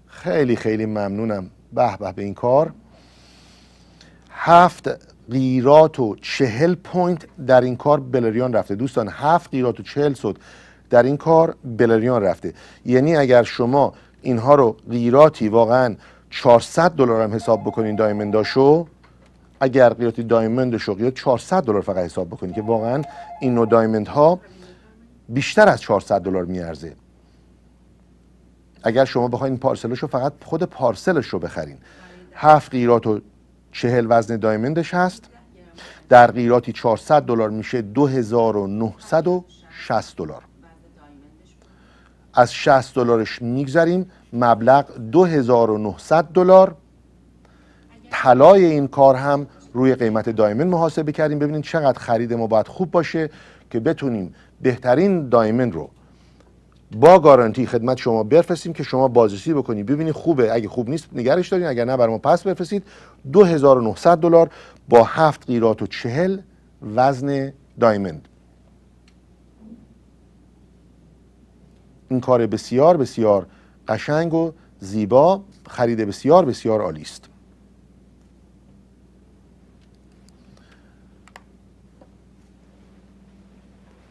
خیلی خیلی ممنونم. به به به این کار. 7 قیراط و 40 پوینت در این کار بلریان رفته دوستان. 7 قیراط و 40 صد در این کار بلریان رفته. یعنی اگر شما اینها رو قیراطی واقعا $400 هم حساب بکنین دایمونداشو، اگر قیراطی دایموندشو قیراط $400 فقط حساب بکنین، که واقعا این نوع دایموند ها بیشتر از $400 میارزه. اگر شما بخواین پارسلشو فقط خود پارسلش رو بخرین. 7 قیراط و 40 وزن دایموندش هست. در قیراطی $400 میشه $2,960. از $60 میگذریم، مبلغ $2,900. طلای این کار هم روی قیمت دایموند محاسبه کردیم. ببینید چقدر خرید ما باید خوب باشه که بتونیم بهترین دایموند رو با گارانتی خدمت شما بفرستیم که شما بازرسی بکنید ببینید خوبه. اگه خوب نیست نگرش دارین، اگر نه برای ما پس بفرستید. $2,900 با 7 قیراط و 40 وزن دایموند. این کار بسیار بسیار قشنگ و زیبا، خرید بسیار بسیار عالی است.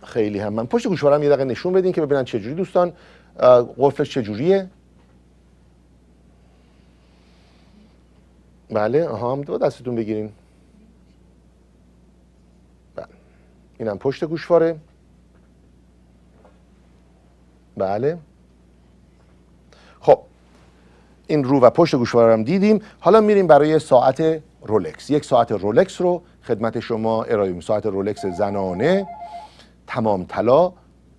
خیلی هم من پشت گوشوارم یه دقیقه نشون بدین که ببینن چجوری دوستان قفلش چجوریه. بله هم دو دستتون بگیرین. بله اینم پشت گوشواره. بله خب این رو و پشت گوشواره هم دیدیم. حالا میریم برای ساعت رولکس. یک ساعت رولکس رو خدمت شما ارائه میدیم. ساعت رولکس زنانه تمام طلا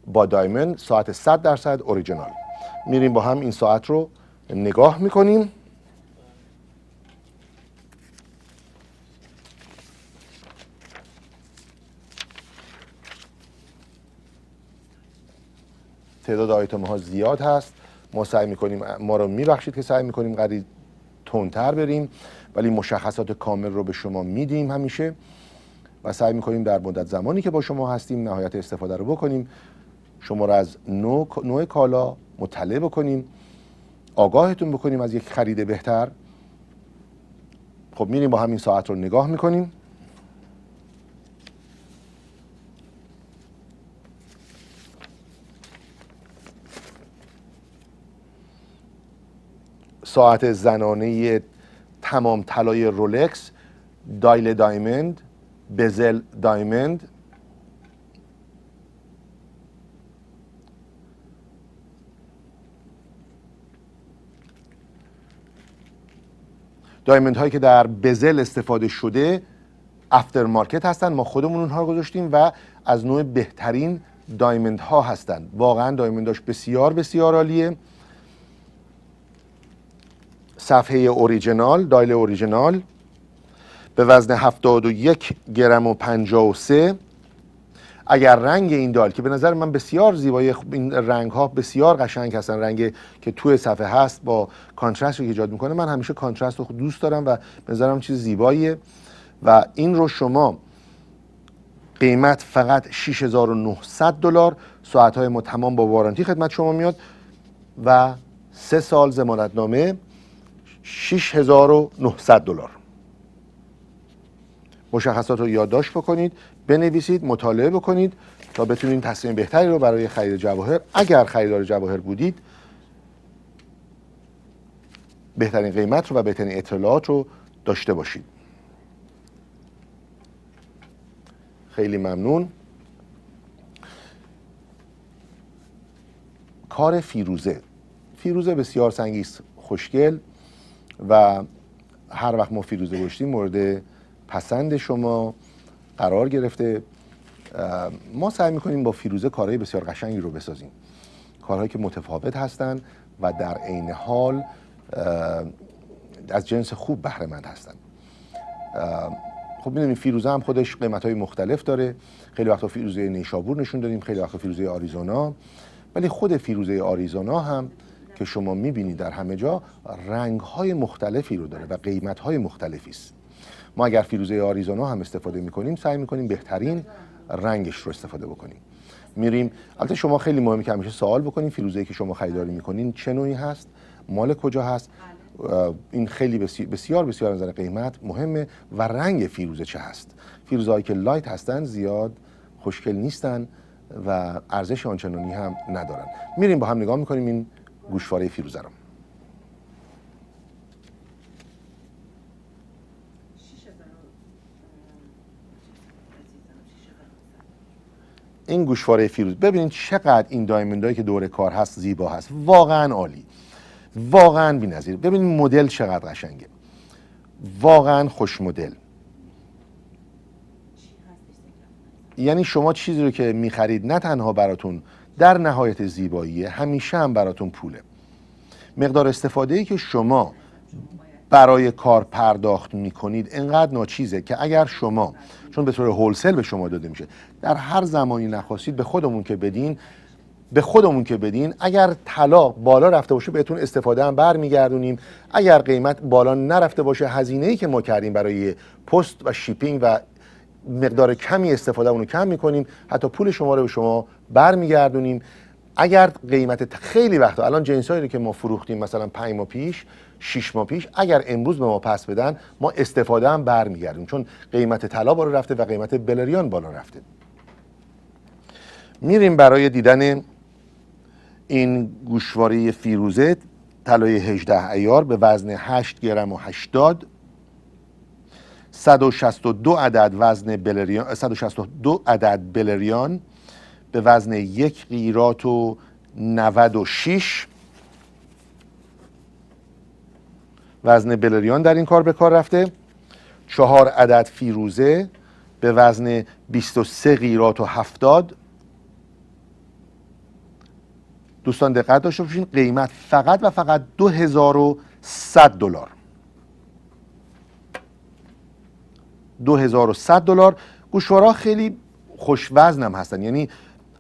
با دایموند، ساعت 100% اوریجینال. میریم با هم این ساعت رو نگاه میکنیم. تعداد آیتم ها زیاد هست. ما سعی میکنیم، ما رو میبخشید که سعی میکنیم قدری تندتر بریم، ولی مشخصات کامل رو به شما میدیم همیشه و سعی میکنیم در مدت زمانی که با شما هستیم نهایت استفاده رو بکنیم. شما رو از نوع کالا مطلع بکنیم، آگاهتون بکنیم از یک خرید بهتر خب میریم با همین ساعت رو نگاه میکنیم. ساعت زنانه تمام طلای رولکس، دایل دایموند، بزل دایموند. دایموند هایی که در بزل استفاده شده افتر مارکت هستن، ما خودمون اونها رو گذاشتیم و از نوع بهترین دایموند ها هستن. واقعا دایمونداش بسیار بسیار عالیه. صفحه اوریجینال، دایل اوریجینال به وزن 71 گرم و 53. اگر رنگ این دایل که به نظر من بسیار زیبایی، این رنگ ها بسیار قشنگ هستن، رنگ که توی صفحه هست با کانترست رو ایجاد میکنه. من همیشه کانترست رو دوست دارم و به نظرم چیز زیباییه و این رو شما قیمت فقط $6900. ساعت‌های ما تمام با وارانتی خدمت شما میاد و 3 سال ضمانتنامه. $6900. مشخصات رو یادداشت بکنید، بنویسید، مطالعه بکنید تا بتونید تصمیم بهتری رو برای خرید جواهر، اگر خریدار جواهر بودید، بهترین قیمت رو و بهترین اطلاعات رو داشته باشید. خیلی ممنون. کار فیروزه. فیروزه بسیار سنگی است، خوشگل و هر وقت ما فیروزه گشتیم مورد پسند شما قرار گرفته. ما سعی میکنیم با فیروزه کارهای بسیار قشنگی رو بسازیم، کارهایی که متفاوت هستن و در عین حال از جنس خوب بهره مند هستن. خب میدونیم فیروزه هم خودش قیمت‌های مختلف داره. خیلی وقتا فیروزه نیشابور نشون دادیم، خیلی وقتا فیروزه آریزونا، ولی خود فیروزه آریزونا هم که شما میبینید در همه جا رنگ‌های مختلفی رو داره و قیمت‌های مختلفی است. ما اگر فیروزه آریزونا هم استفاده میکنیم سعی میکنیم بهترین رنگش رو استفاده بکنیم. میریم، البته شما خیلی مهمه که همیشه سوال بکنیم فیروزه‌ای که شما خریداری میکنین چه نوعی هست، مال کجا هست. این خیلی بسیار بسیار از نظر قیمت مهمه و رنگ فیروزه چه هست. فیروزه‌هایی که لایت هستن زیاد خوشگل نیستن و ارزش آنچنانی هم ندارن. میریم با هم نگاه میکنیم این گوشواره فیروزه رو. این گوشواره فیروزه، ببینید چقدر این دایموندایی که دور کار هست زیبا هست، واقعا عالی، واقعا بی‌نظیر. ببینید مدل چقدر قشنگه، واقعا خوش مدل. یعنی شما چیزی رو که میخرید نه تنها براتون در نهایت زیباییه، همیشه هم براتون پوله. مقدار استفاده‌ای که شما برای کار پرداخت میکنید انقدر ناچیزه که اگر شما، چون به طور هولسل به شما داده میشه، در هر زمانی نخواستید به خودمون که بدین، اگر طلا بالا رفته باشه بهتون استفاده هم برمیگردونیم. اگر قیمت بالا نرفته باشه هزینه‌ای که ما کردیم برای پست و شیپینگ و مقدار کمی استفاده اون رو کم میکنیم، حتی پول شما رو به شما برمیگردونیم. اگر قیمت خیلی وقتا الان جنسایی رو که ما فروختیم مثلا 5 ماه پیش، 6 ماه پیش، اگر امروز به ما پس بدن ما استفاده هم برمیگردیم، چون قیمت طلا بالا رفته و قیمت بلریان بالا رفته. میریم برای دیدن این گوشواره فیروزه طلای 18 عیار به وزن 8 گرم و 80. 162 عدد وزن بلریان، 162 عدد بلریان به وزن 1 قیراط و 96. وزن بلریان در این کار به کار رفته. 4 عدد فیروزه به وزن 23 قیراط و 70. دوستان دقت داشته باشین قیمت فقط و فقط $2100. $2100. گوشواره‌ها خیلی خوش وزن هم هستن، یعنی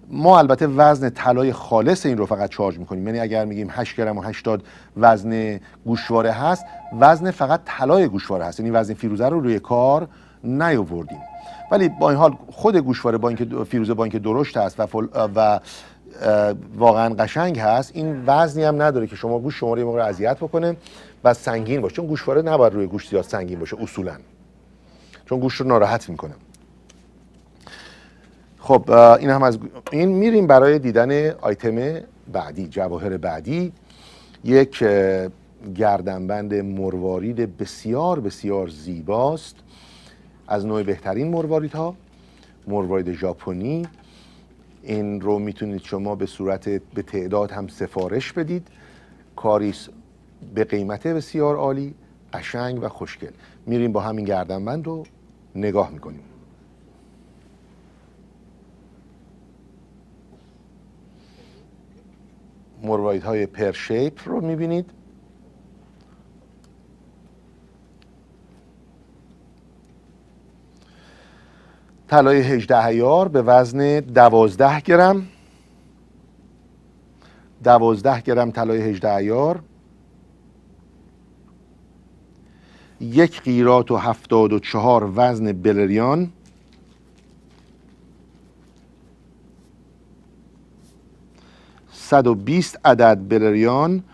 ما البته وزن طلای خالص این رو فقط چارج میکنیم، یعنی اگر میگیم 8 گرم و 80 وزن گوشواره هست، وزن فقط طلای گوشواره هست، یعنی وزن فیروزه رو روی کار نیاوردیم. ولی با این حال خود گوشواره با اینکه فیروزه با اینکه درشت هست و واقعا قشنگ هست، این وزنی هم نداره که شما گوش شما رو یه موقع اذیت بکنه و سنگین باشه، چون گوشواره نباید روی گوشت زیاد سنگین باشه اصولا، چون گوشت رو ناراحت میکنه. خب این هم از این. میریم برای دیدن آیتم بعدی، جواهر بعدی. یک گردنبند مروارید بسیار بسیار زیباست، از نوع بهترین مرواریدها، مروارید ژاپنی. این رو میتونید شما به صورت به تعداد هم سفارش بدید. کاریس به قیمت بسیار عالی، قشنگ و خوشگل. میریم با همین گردنبند رو نگاه میکنیم. مرواریدهای پر شیپ رو میبینید. طلای 18 عیار به وزن 12 گرم، 12 گرم طلای 18 عیار، 1 قیراط و 74 وزن بلریان، 120 عدد بلریان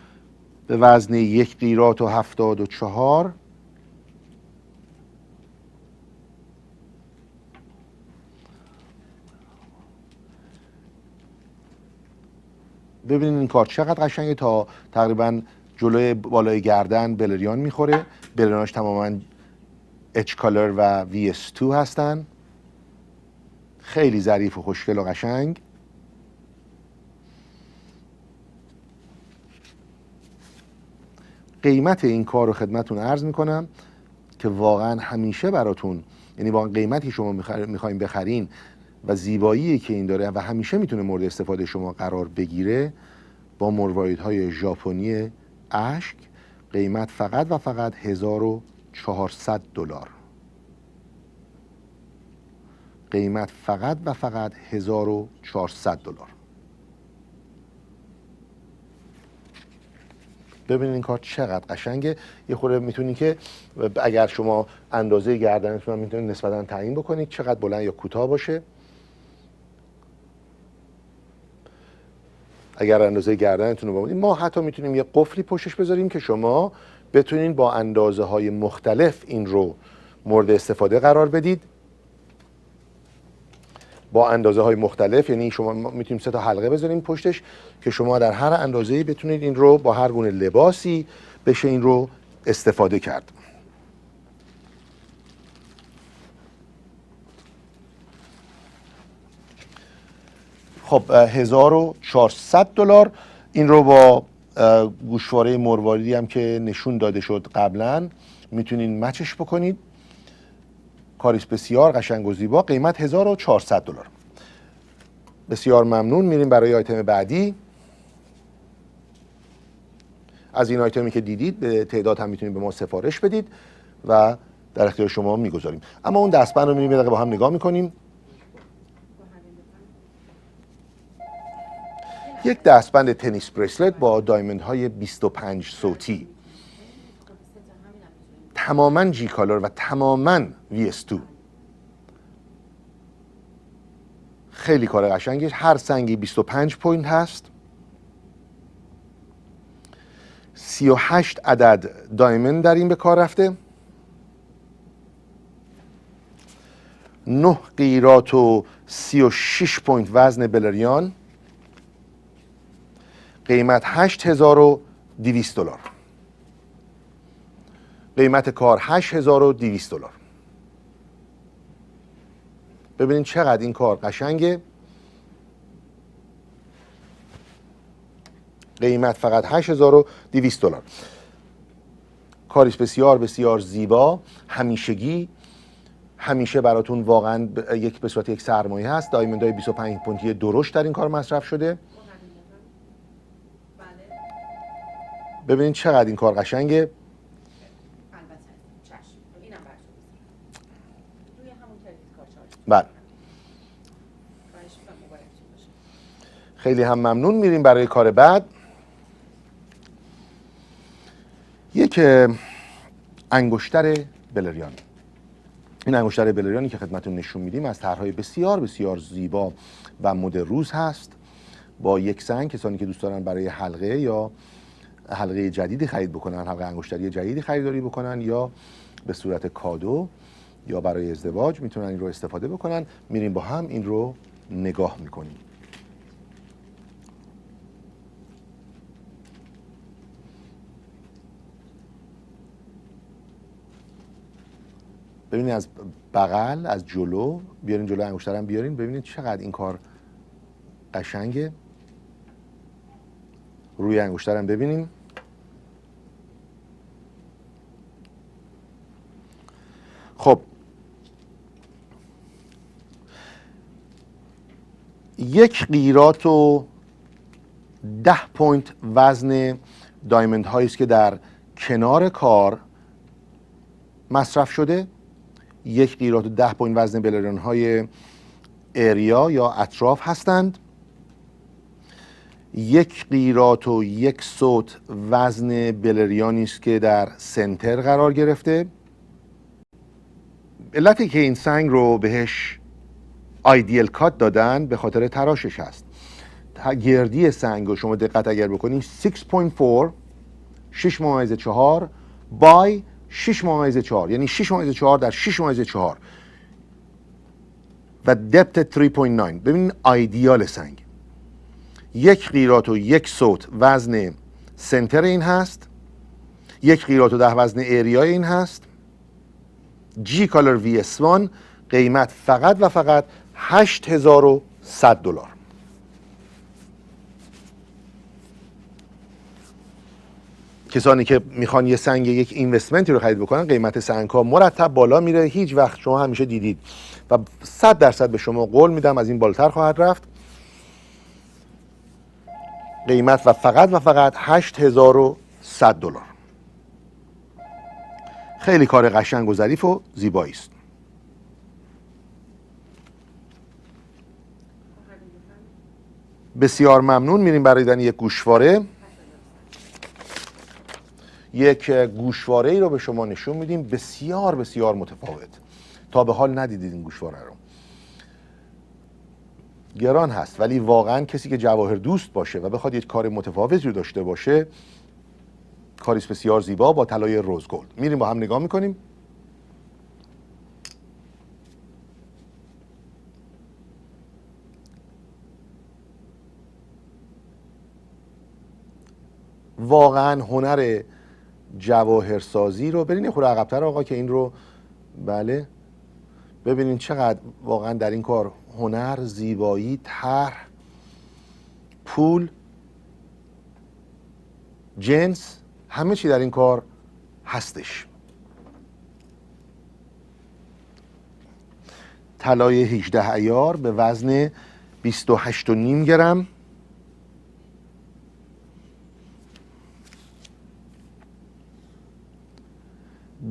به وزن 1 قیراط و 74. ببینید این کار چقدر قشنگه، تا تقریبا جلوی بالای گردن بلریان میخوره. بلریاناش تماما اچ کالر و وی اس 2 هستن، خیلی ظریف و خوشگل و قشنگ. قیمت این کار رو خدمتتون عرض میکنم که واقعا همیشه براتون، یعنی با قیمتی شما میخواین بخرین و زیبایی که این داره و همیشه میتونه مورد استفاده شما قرار بگیره، با مرواریدهای ژاپنی اشک، قیمت فقط و فقط $1400. قیمت فقط و فقط $1400. ببینید این کار چقدر قشنگه. یه خورده میتونید که اگر شما اندازه گردنتون هم میتونید نسبتاً تعیین بکنید چقدر بلند یا کوتاه باشه. اگر اندازه گردنتون رو ببینید، ما حتی میتونیم یه قفلی پشتش بذاریم که شما بتونید با اندازه های مختلف این رو مورد استفاده قرار بدید. با اندازه های مختلف، یعنی شما میتونیم 3 تا حلقه بذاریم پشتش که شما در هر اندازه‌ای بتونید این رو با هر گونه لباسی بشه این رو استفاده کرد. خب $1400. این رو با گوشواره مرواریدی هم که نشون داده شد قبلا میتونین مچش بکنید. کاریست بسیار قشنگ و زیبا. قیمت $1400. بسیار ممنون. میریم برای آیتم بعدی. از این آیتمی که دیدید به تعداد هم میتونید به ما سفارش بدید و در اختیار شما میگذاریم. اما اون دستبند رو میریم یه دقیقه با هم نگاه میکنیم. یک دستبند تنیس بریسلت با دایموند های 25 صوتی، تماما جی کالر و تماما وی اس 2. خیلی کار قشنگه. هر سنگی 25 پوینت هست. 38 عدد دایموند در این به کار رفته. 9 قیراط و 36 پوینت وزن بلریان. قیمت $8200. قیمت کار $8200. ببینید چقدر این کار قشنگه. قیمت فقط $8200. کاریست بسیار بسیار زیبا، همیشگی، همیشه براتون واقعا به صورت یک سرمایه هست. دایموندهای 25 پوینتی درشت در این کار مصرف شده. ببینید چقدر این کار قشنگه. البته چشم. اینم براتون روی همون کلیت کارچارج. بله. خیلی هم ممنون. میریم برای کار بعد. یک انگشتر بلریان. این انگشتر بلریانی که خدمتتون نشون میدیم از طرح‌های بسیار بسیار زیبا و مدروس هست، با یک سنگ. کسانی که دوست دارن برای حلقه یا حلقه جدیدی خرید بکنن، حلقه انگشتری جدیدی خریداری بکنن، یا به صورت کادو یا برای ازدواج میتونن این رو استفاده بکنن. میریم با هم این رو نگاه میکنیم. ببینید از بغل، از جلو بیارین جلو، انگشترم بیارین، ببینید چقدر این کار قشنگه. روی انگشترم ببینیم. خب 1 قیراط و 10 پوینت وزن دایموند هایی است که در کنار کار مصرف شده. 1 قیراط و 10 پوینت وزن بلریون های اریا یا اطراف هستند. 1 قیراط و 1 سوت وزن بلریانی است که در سنتر قرار گرفته. علتی که این سنگ رو بهش آیدیل کات دادن به خاطر تراشش هست. گردی سنگ رو شما دقت اگر بکنید 6.4 6.4 بای 6.4 یعنی 6.4 در 6.4 و دپت 3.9. ببینید آیدیال سنگ. 1 قیراط و 1 سوت وزن سنتر این هست. 1 قیراط و 10 وزن ایریای این هست. جی کالر VS1 قیمت فقط و فقط $8,100. کسانی که میخوان یه سنگ یک اینوستمنتی رو خرید بکنن، قیمت سنگ ها مرتب بالا میره. هیچ وقت شما همیشه دیدید و 100% به شما قول میدم از این بالاتر خواهد رفت. قیمت و فقط $8,100. خیلی کار قشنگ و ظریف و زیبایی است. بسیار ممنون. میریم برای دیدن یک گوشواره. یک گوشواره ای رو به شما نشون میدیم بسیار بسیار متفاوت. تا به حال ندیدید این گوشواره رو. گران هست ولی واقعا کسی که جواهر دوست باشه و بخواد یک کار متفاوتی رو داشته باشه، کاری بسیار زیبا با طلای روز گلد. میریم با هم نگاه میکنیم. واقعا هنر جواهرسازی رو برین خود عقب‌تر آقا که این رو، بله ببینین چقدر واقعا در این کار هنر، زیبایی، طرح، پول، جنس، همه چی در این کار هستش. طلای 18 عیار به وزن 28.5 گرم.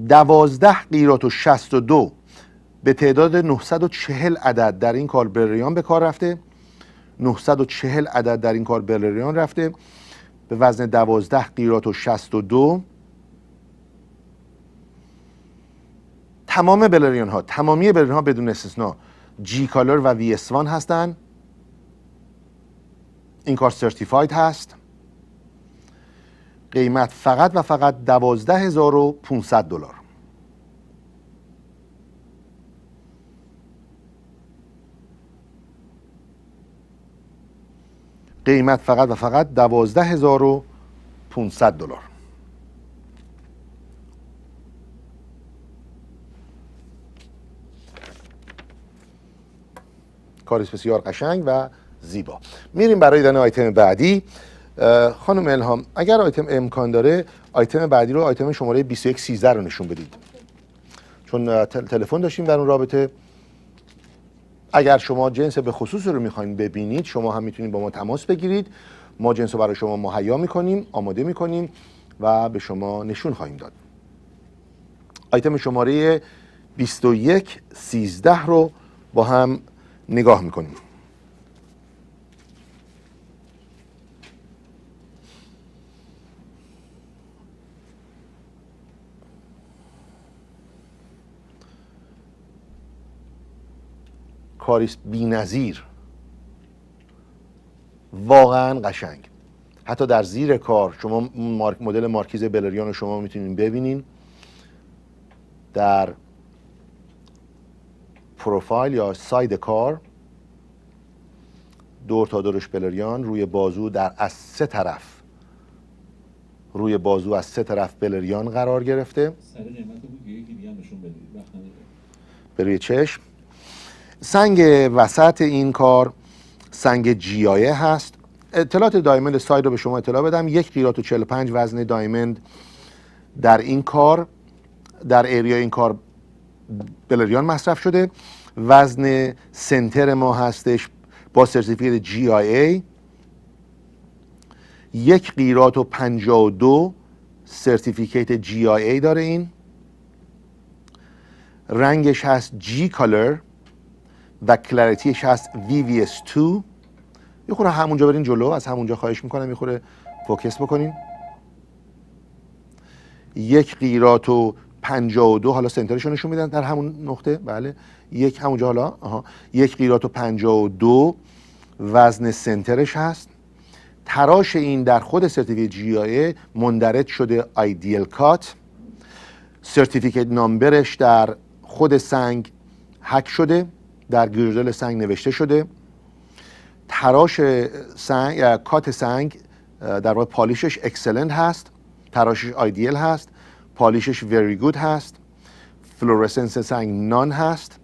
دوازده قیراط و 62 به تعداد 940 عدد در این کار بلریان به کار رفته. 940 عدد در این کار بلریان رفته به وزن 12 قیراط و 62. تمامی بلریان ها بدون استثنا جی کالر و VS1 هستن. این کار سرتیفاید هست. قیمت فقط و فقط $12,500. قیمت فقط و فقط $12,500. کاری بسیار قشنگ و زیبا. میریم برای دیدن آیتم بعدی. خانم الهام اگر آیتم امکان داره آیتم بعدی رو، آیتم شماره 2113 رو نشون بدید، چون تلفن داشتیم در اون رابطه. اگر شما جنس به خصوص رو میخواین ببینید شما هم میتونید با ما تماس بگیرید. ما جنس رو برای شما مهیا میکنیم، آماده میکنیم و به شما نشون خواهیم داد. آیتم شماره 2113 رو با هم نگاه میکنیم. کاریست بی‌نظیر، واقعا قشنگ. حتی در زیر کار شما مدل مارکیز بلریان رو شما میتونید ببینین. در پروفایل یا ساید کار دور تا دورش بلریان، روی بازو از سه طرف بلریان قرار گرفته. سر قیمت رو بود یکی دیگه هم نشون بدید وقت نداره. به روی چشم. سنگ وسط این کار سنگ جیایه هست. اطلاعات دایموند ساید رو به شما اطلاع بدم. 1 قیراط و 45 وزن دایموند در این کار، در ایریا این کار بلریان مصرف شده. وزن سنتر ما هستش با سرتیفیکت GIA 1 قیراط و 52 سرتیفیکت GIA داره. این رنگش هست G color و کلاریتیش هست VVS2. یه خورده همونجا برین جلو، از همونجا خواهش میکنم یه خورده فوکس بکنین. 1 قیراط و 52 حالا سنترشون نشون میدن در همون نقطه. بله همونجا حالا 1 قیراط و 52 وزن سنترش هست. تراش این در خود سرتیفیکت GIA مندرج شده ایدیل کات. سرتیفیکت نامبرش در خود سنگ حک شده، در گردل سنگ نوشته شده. تراش سنگ کات سنگ در واقع پالیشش اکسلنت هست، تراشش ایدیل هست، پالیشش وری گود هست، فلورسنس سنگ نان هست.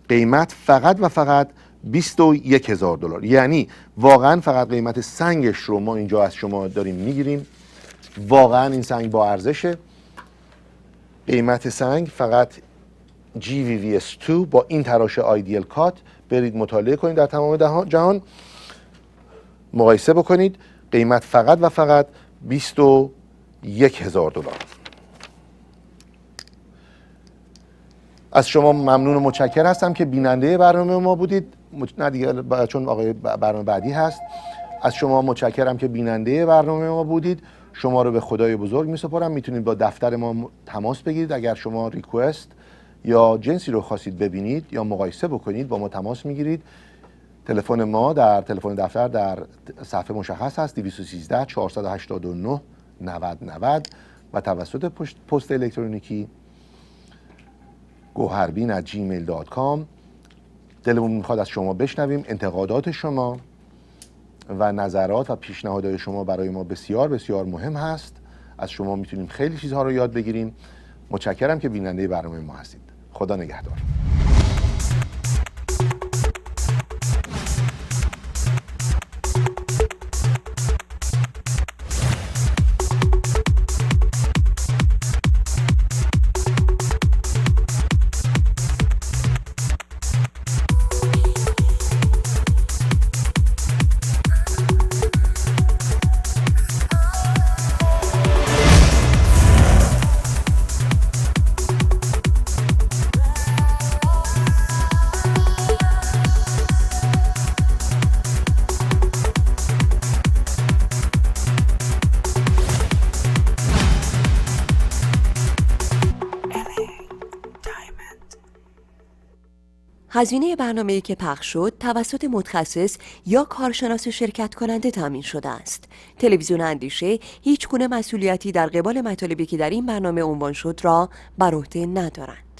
قیمت فقط و فقط $21,000. یعنی واقعا فقط قیمت سنگش رو ما اینجا از شما داریم میگیریم. واقعا این سنگ با ارزشه. قیمت سنگ فقط GVVS2 با این تراش ایدیل کات. برید مطالعه کنید، در تمام جهان مقایسه بکنید. قیمت فقط و فقط $21,000. از شما ممنون و متشکر هستم که بیننده برنامه ما بودید. نه دیگه چون آقای برنامه بعدی هست. از شما متشکرم که بیننده برنامه ما بودید. شما رو به خدای بزرگ می سپارم. میتونید با دفتر ما تماس بگیرید اگر شما ریکوست یا جنسی رو خواستید ببینید یا مقایسه بکنید، با ما تماس میگیرید. تلفن ما در تلفن دفتر در صفحه مشخص هست 213 489 9090 و توسط پست الکترونیکی goharbin@gmail.com. دلمون میخواد از شما بشنویم. انتقادات شما و نظرات و پیشنهادات شما برای ما بسیار بسیار مهم هست. از شما میتونیم خیلی چیزها رو یاد بگیریم. متشکرم که بیننده برنامه ما هستید. خدا نگهدار. هزینه برنامه‌ای که پخش شد توسط متخصص یا کارشناس شرکت کننده تامین شده است. تلویزیون اندیشه هیچ گونه مسئولیتی در قبال مطالبی که در این برنامه عنوان شد را بر عهده ندارد.